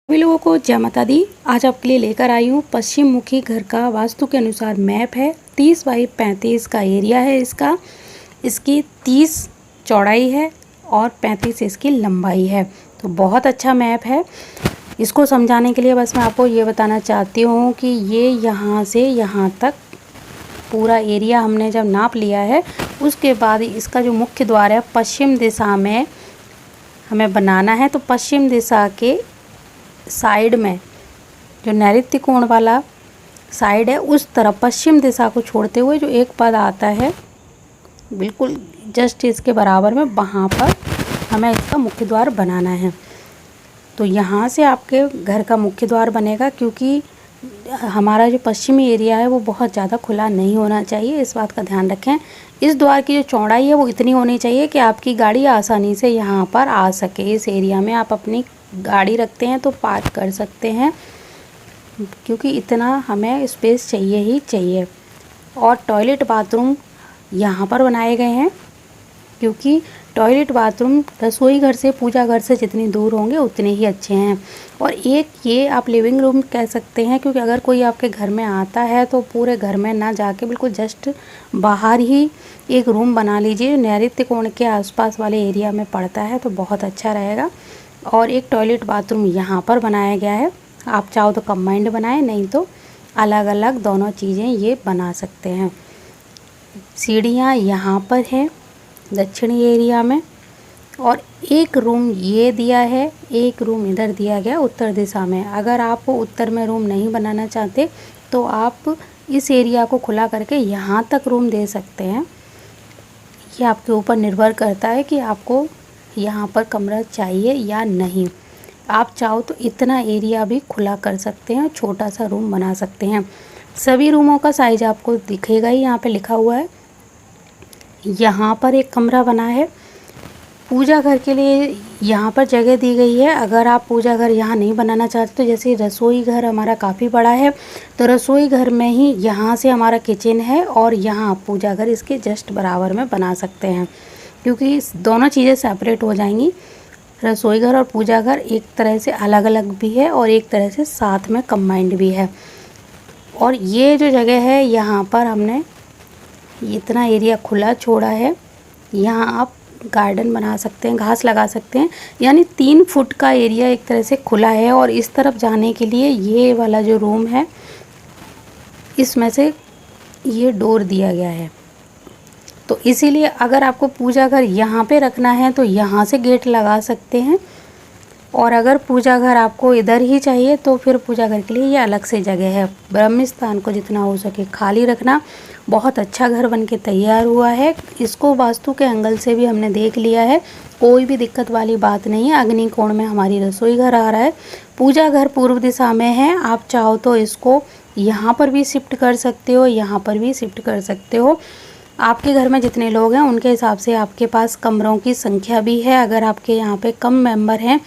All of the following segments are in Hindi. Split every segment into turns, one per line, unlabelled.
सभी लोगों को जय माता दी। आज आपके लिए लेकर आई हूँ पश्चिम मुखी घर का वास्तु के अनुसार मैप है। 30 बाई 35 का एरिया है इसका। इसकी 30 चौड़ाई है और 35 इसकी लंबाई है। तो बहुत अच्छा मैप है। इसको समझाने के लिए बस मैं आपको ये बताना चाहती हूँ कि ये यहाँ से यहाँ तक पूरा एरिया हमने जब नाप लिया है, उसके बाद इसका जो मुख्य द्वार है पश्चिम दिशा में हमें बनाना है। तो पश्चिम दिशा के साइड में जो नैऋत्य कोण वाला साइड है, उस तरफ पश्चिम दिशा को छोड़ते हुए जो एक पद आता है बिल्कुल जस्ट इसके बराबर में, वहाँ पर हमें इसका मुख्य द्वार बनाना है। तो यहाँ से आपके घर का मुख्य द्वार बनेगा, क्योंकि हमारा जो पश्चिमी एरिया है वो बहुत ज़्यादा खुला नहीं होना चाहिए, इस बात का ध्यान रखें। इस द्वार की जो चौड़ाई है वो इतनी होनी चाहिए कि आपकी गाड़ी आसानी से यहाँ पर आ सके। इस एरिया में आप अपनी गाड़ी रखते हैं तो पार्क कर सकते हैं, क्योंकि इतना हमें स्पेस चाहिए ही चाहिए। और टॉयलेट बाथरूम यहाँ पर बनाए गए हैं, क्योंकि टॉयलेट बाथरूम रसोई घर से पूजा घर से जितनी दूर होंगे उतने ही अच्छे हैं। और एक ये आप लिविंग रूम कह सकते हैं, क्योंकि अगर कोई आपके घर में आता है तो पूरे घर में ना जाके बिल्कुल जस्ट बाहर ही एक रूम बना लीजिए, नैऋत्य कोण के आसपास वाले एरिया में पड़ता है, तो बहुत अच्छा रहेगा। और एक टॉयलेट बाथरूम यहाँ पर बनाया गया है। आप चाहो तो कंबाइंड बनाएं, नहीं तो अलग अलग दोनों चीज़ें ये बना सकते हैं। सीढ़ियाँ यहाँ पर है दक्षिणी एरिया में, और एक रूम ये दिया है, एक रूम इधर दिया गया उत्तर दिशा में। अगर आप उत्तर में रूम नहीं बनाना चाहते तो आप इस एरिया को खुला करके यहाँ तक रूम दे सकते हैं। ये आपके ऊपर निर्भर करता है कि आपको यहाँ पर कमरा चाहिए या नहीं। आप चाहो तो इतना एरिया भी खुला कर सकते हैं, छोटा सा रूम बना सकते हैं। सभी रूमों का साइज आपको दिखेगा ही, यहाँ पे लिखा हुआ है। यहाँ पर एक कमरा बना है पूजा घर के लिए, यहाँ पर जगह दी गई है। अगर आप पूजा घर यहाँ नहीं बनाना चाहते तो जैसे रसोई घर हमारा काफ़ी बड़ा है, तो रसोई घर में ही यहाँ से हमारा किचन है और यहाँ पूजा घर इसके जस्ट बराबर में बना सकते हैं, क्योंकि दोनों चीज़ें सेपरेट हो जाएंगी। रसोई घर और पूजा घर एक तरह से अलग अलग भी है और एक तरह से साथ में कंबाइंड भी है। और ये जो जगह है यहाँ पर हमने इतना एरिया खुला छोड़ा है। यहाँ आप गार्डन बना सकते हैं, घास लगा सकते हैं, यानी 3 फुट का एरिया एक तरह से खुला है। और इस तरफ जाने के लिए ये वाला जो रूम है, इसमें से ये डोर दिया गया है। तो इसीलिए अगर आपको पूजा घर यहाँ पे रखना है तो यहाँ से गेट लगा सकते हैं, और अगर पूजा घर आपको इधर ही चाहिए तो फिर पूजा घर के लिए ये अलग से जगह है। ब्रह्म स्थान को जितना हो सके खाली रखना। बहुत अच्छा घर बन के तैयार हुआ है। इसको वास्तु के एंगल से भी हमने देख लिया है, कोई भी दिक्कत वाली बात नहीं है। अग्नि कोण में हमारी रसोई घर आ रहा है, पूजा घर पूर्व दिशा में है। आप चाहो तो इसको यहाँ पर भी शिफ्ट कर सकते हो, यहाँ पर भी शिफ्ट कर सकते हो। आपके घर में जितने लोग हैं उनके हिसाब से आपके पास कमरों की संख्या भी है। अगर आपके यहाँ पे कम मेंबर हैं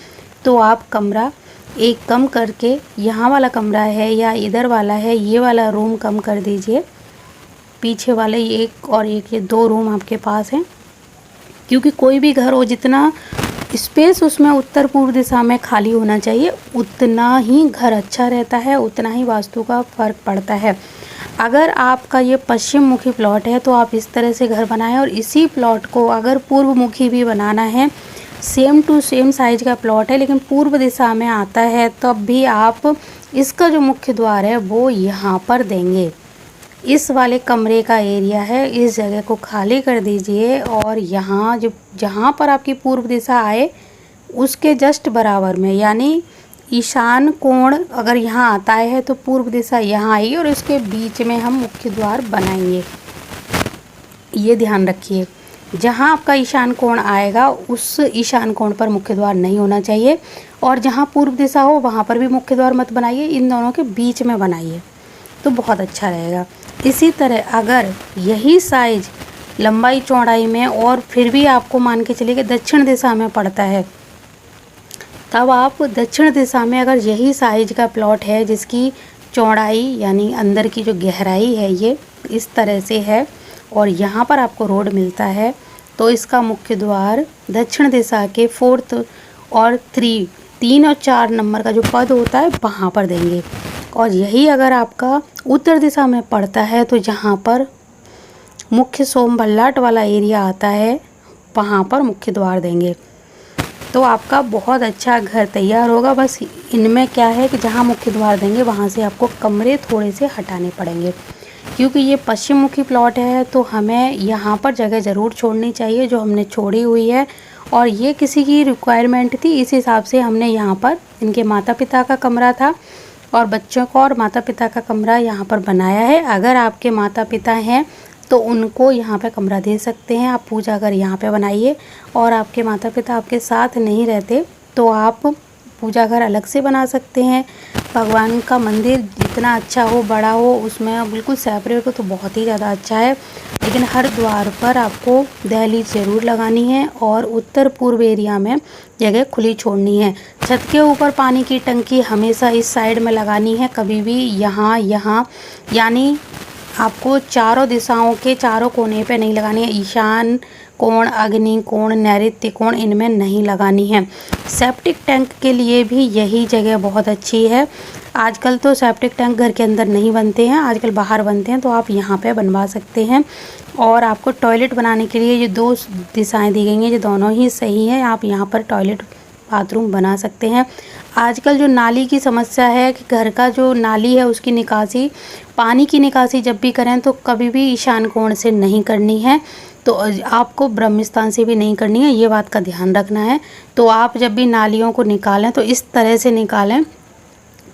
तो आप कमरा एक कम करके, यहाँ वाला कमरा है या इधर वाला है, ये वाला रूम कम कर दीजिए। पीछे वाले एक और एक, ये 2 रूम आपके पास हैं, क्योंकि कोई भी घर हो जितना स्पेस उसमें उत्तर पूर्व दिशा में खाली होना चाहिए, उतना ही घर अच्छा रहता है, उतना ही वास्तु का फर्क पड़ता है। अगर आपका ये पश्चिम मुखी प्लॉट है तो आप इस तरह से घर बनाएं, और इसी प्लॉट को अगर पूर्व मुखी भी बनाना है, सेम टू सेम साइज का प्लॉट है लेकिन पूर्व दिशा में आता है, तब भी आप इसका जो मुख्य द्वार है वो यहाँ पर देंगे। इस वाले कमरे का एरिया है, इस जगह को खाली कर दीजिए, और यहाँ जो जहाँ पर आपकी पूर्व दिशा आए उसके जस्ट बराबर में, यानी ईशान कोण अगर यहाँ आता है तो पूर्व दिशा यहाँ आएगी और इसके बीच में हम मुख्य द्वार बनाएंगे। ये ध्यान रखिए, जहाँ आपका ईशान कोण आएगा उस ईशान कोण पर मुख्य द्वार नहीं होना चाहिए, और जहाँ पूर्व दिशा हो वहाँ पर भी मुख्य द्वार मत बनाइए, इन दोनों के बीच में बनाइए तो बहुत अच्छा रहेगा। इसी तरह अगर यही साइज लंबाई चौड़ाई में और फिर भी आपको मान के चलिए कि दक्षिण दिशा में पड़ता है, तब आप दक्षिण दिशा में अगर यही साइज का प्लॉट है जिसकी चौड़ाई यानी अंदर की जो गहराई है ये इस तरह से है, और यहाँ पर आपको रोड मिलता है, तो इसका मुख्य द्वार दक्षिण दिशा के 4th और 3 3 और 4 नंबर का जो पद होता है वहाँ पर देंगे। और यही अगर आपका उत्तर दिशा में पड़ता है तो जहाँ पर मुख्य सोमबल्लाट वाला एरिया आता है वहाँ पर मुख्य द्वार देंगे। तो आपका बहुत अच्छा घर तैयार होगा। बस इनमें क्या है कि जहाँ मुख्य द्वार देंगे वहाँ से आपको कमरे थोड़े से हटाने पड़ेंगे, क्योंकि ये पश्चिम मुखी प्लॉट है तो हमें यहाँ पर जगह ज़रूर छोड़नी चाहिए, जो हमने छोड़ी हुई है। और ये किसी की रिक्वायरमेंट थी, इस हिसाब से हमने यहाँ पर इनके माता पिता का कमरा था और बच्चों का और माता पिता का कमरा यहाँ पर बनाया है। अगर आपके माता पिता हैं तो उनको यहाँ पे कमरा दे सकते हैं, आप पूजा घर यहाँ पे बनाइए। और आपके माता पिता आपके साथ नहीं रहते तो आप पूजा घर अलग से बना सकते हैं। भगवान का मंदिर जितना अच्छा हो, बड़ा हो, उसमें बिल्कुल सेपरेट हो तो बहुत ही ज़्यादा अच्छा है। लेकिन हर द्वार पर आपको दहलीज ज़रूर लगानी है और उत्तर पूर्व एरिया में जगह खुली छोड़नी है। छत के ऊपर पानी की टंकी हमेशा इस साइड में लगानी है, कभी भी यहाँ यानी आपको चारों दिशाओं के चारों कोने पे नहीं लगानी है। ईशान कोण, अग्नि कोण, नैऋत्य कोण, इनमें नहीं लगानी है। सेप्टिक टैंक के लिए भी यही जगह बहुत अच्छी है। आजकल तो सेप्टिक टैंक घर के अंदर नहीं बनते हैं, आजकल बाहर बनते हैं, तो आप यहाँ पे बनवा सकते हैं। और आपको टॉयलेट बनाने के लिए ये 2 दिशाएं दी गई हैं, ये दोनों ही सही हैं। आप यहाँ पर टॉयलेट बाथरूम बना सकते हैं। आजकल जो नाली की समस्या है कि घर का जो नाली है उसकी निकासी, पानी की निकासी जब भी करें तो कभी भी ईशान कोण से नहीं करनी है, तो आपको ब्रह्म स्थान से भी नहीं करनी है, ये बात का ध्यान रखना है। तो आप जब भी नालियों को निकालें तो इस तरह से निकालें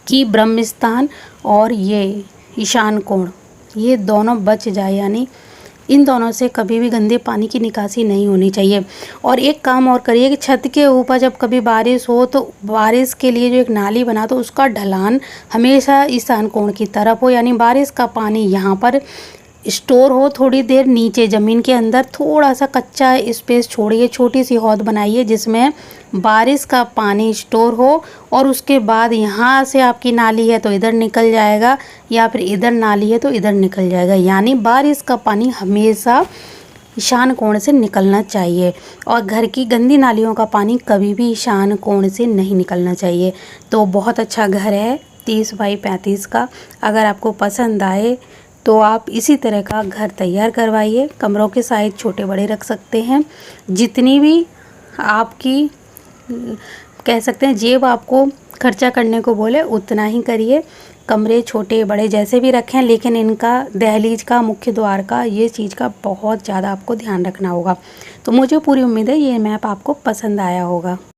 कि ब्रह्म स्थान और ये ईशान कोण ये दोनों बच जाए, यानी इन दोनों से कभी भी गंदे पानी की निकासी नहीं होनी चाहिए। और एक काम और करिए कि छत के ऊपर जब कभी बारिश हो तो बारिश के लिए जो एक नाली बना तो उसका ढलान हमेशा ईशान कोण की तरफ हो, यानी बारिश का पानी यहाँ पर स्टोर हो। थोड़ी देर नीचे ज़मीन के अंदर थोड़ा सा कच्चा स्पेस छोड़िए, छोटी सी हौद बनाइए जिसमें बारिश का पानी स्टोर हो, और उसके बाद यहाँ से आपकी नाली है तो इधर निकल जाएगा, या फिर इधर नाली है तो इधर निकल जाएगा। यानी बारिश का पानी हमेशा ईशान कोण से निकलना चाहिए और घर की गंदी नालियों का पानी कभी भी ईशान कोण से नहीं निकलना चाहिए। तो बहुत अच्छा घर है 30 बाई 35 का। अगर आपको पसंद आए तो आप इसी तरह का घर तैयार करवाइए। कमरों के साइज छोटे बड़े रख सकते हैं, जितनी भी आपकी कह सकते हैं जेब आपको खर्चा करने को बोले उतना ही करिए। कमरे छोटे बड़े जैसे भी रखें, लेकिन इनका दहलीज का, मुख्य द्वार का, ये चीज़ का बहुत ज़्यादा आपको ध्यान रखना होगा। तो मुझे पूरी उम्मीद है ये मैप आपको पसंद आया होगा।